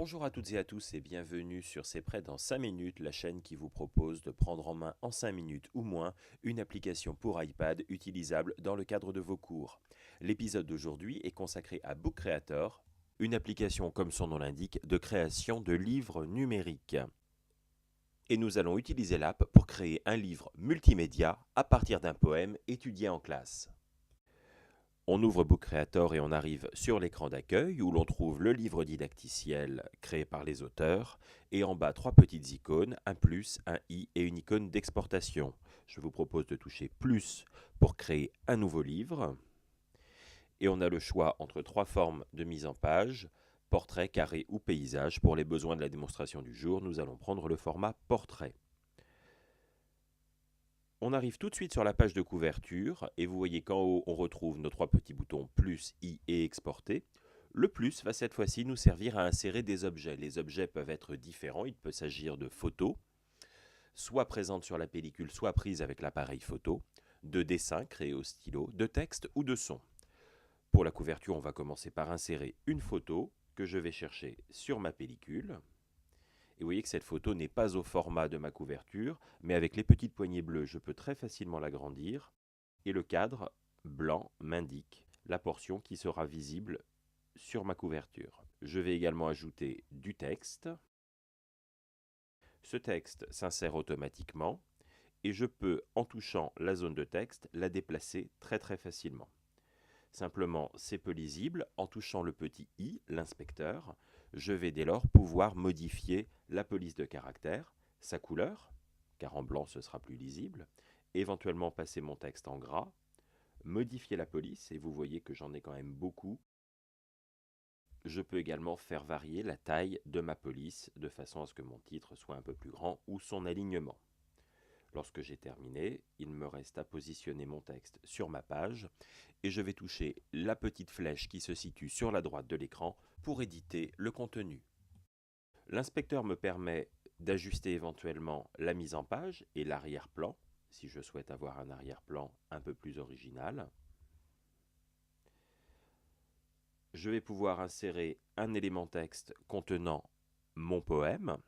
Bonjour à toutes et à tous et bienvenue sur C'est prêt dans 5 minutes, la chaîne qui vous propose de prendre en main en 5 minutes ou moins une application pour iPad utilisable dans le cadre de vos cours. L'épisode d'aujourd'hui est consacré à Book Creator, une application comme son nom l'indique de création de livres numériques. Et nous allons utiliser l'app pour créer un livre multimédia à partir d'un poème étudié en classe. On ouvre Book Creator et on arrive sur l'écran d'accueil où l'on trouve le livre didacticiel créé par les auteurs et en bas 3 petites icônes, un plus, un i et une icône d'exportation. Je vous propose de toucher plus pour créer un nouveau livre et on a le choix entre 3 formes de mise en page, portrait, carré ou paysage. Pour les besoins de la démonstration du jour, nous allons prendre le format portrait. On arrive tout de suite sur la page de couverture et vous voyez qu'en haut on retrouve nos 3 petits boutons plus, i et exporter. Le plus va cette fois-ci nous servir à insérer des objets. Les objets peuvent être différents, il peut s'agir de photos, soit présentes sur la pellicule, soit prises avec l'appareil photo, de dessins créés au stylo, de texte ou de son. Pour la couverture, on va commencer par insérer une photo que je vais chercher sur ma pellicule. Et vous voyez que cette photo n'est pas au format de ma couverture, mais avec les petites poignées bleues, je peux très facilement l'agrandir. Et le cadre blanc m'indique la portion qui sera visible sur ma couverture. Je vais également ajouter du texte. Ce texte s'insère automatiquement et je peux, en touchant la zone de texte, la déplacer très facilement. Simplement, c'est peu lisible. En touchant le petit i, l'inspecteur, je vais dès lors pouvoir modifier la police de caractère, sa couleur, car en blanc ce sera plus lisible, éventuellement passer mon texte en gras, modifier la police, et vous voyez que j'en ai quand même beaucoup. Je peux également faire varier la taille de ma police de façon à ce que mon titre soit un peu plus grand ou son alignement. Lorsque j'ai terminé, il me reste à positionner mon texte sur ma page et je vais toucher la petite flèche qui se situe sur la droite de l'écran pour éditer le contenu. L'inspecteur me permet d'ajuster éventuellement la mise en page et l'arrière-plan, si je souhaite avoir un arrière-plan un peu plus original. Je vais pouvoir insérer un élément texte contenant mon poème.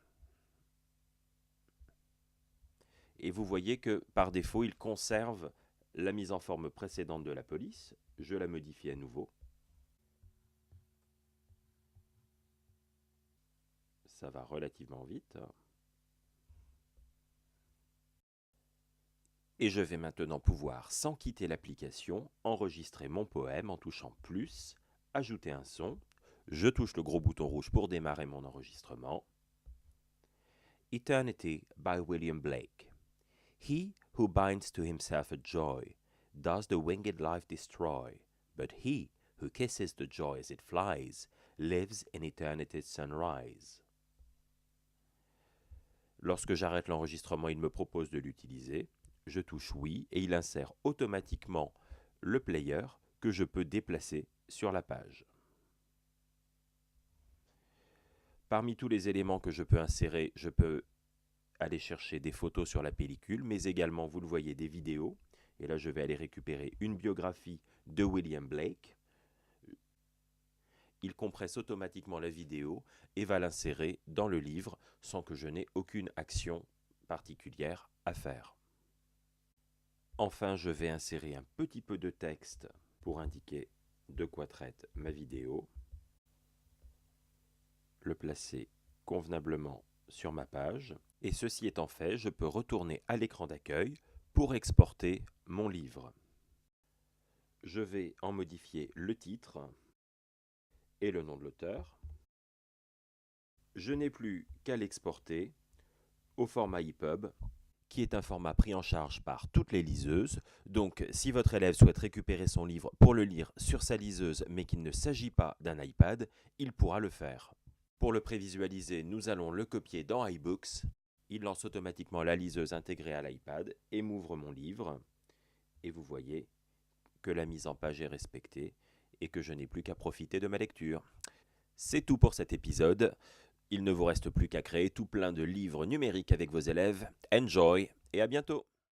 Et vous voyez que par défaut, il conserve la mise en forme précédente de la police. Je la modifie à nouveau. Ça va relativement vite. Et je vais maintenant pouvoir, sans quitter l'application, enregistrer mon poème en touchant plus, ajouter un son. Je touche le gros bouton rouge pour démarrer mon enregistrement. Eternity by William Blake. He who binds to himself a joy does the winged life destroy, but he who kisses the joy as it flies lives in eternity's sunrise. Lorsque j'arrête l'enregistrement, il me propose de l'utiliser. Je touche oui et il insère automatiquement le player que je peux déplacer sur la page. Parmi tous les éléments que je peux insérer, je peux aller chercher des photos sur la pellicule, mais également, vous le voyez, des vidéos. Et là, je vais aller récupérer une biographie de William Blake. Il compresse automatiquement la vidéo et va l'insérer dans le livre sans que je n'ai aucune action particulière à faire. Enfin, je vais insérer un petit peu de texte pour indiquer de quoi traite ma vidéo. Le placer convenablement sur ma page. Et ceci étant fait, je peux retourner à l'écran d'accueil pour exporter mon livre. Je vais en modifier le titre et le nom de l'auteur. Je n'ai plus qu'à l'exporter au format EPUB, qui est un format pris en charge par toutes les liseuses. Donc, si votre élève souhaite récupérer son livre pour le lire sur sa liseuse, mais qu'il ne s'agit pas d'un iPad, il pourra le faire. Pour le prévisualiser, nous allons le copier dans iBooks. Il lance automatiquement la liseuse intégrée à l'iPad et m'ouvre mon livre. Et vous voyez que la mise en page est respectée et que je n'ai plus qu'à profiter de ma lecture. C'est tout pour cet épisode. Il ne vous reste plus qu'à créer tout plein de livres numériques avec vos élèves. Enjoy et à bientôt!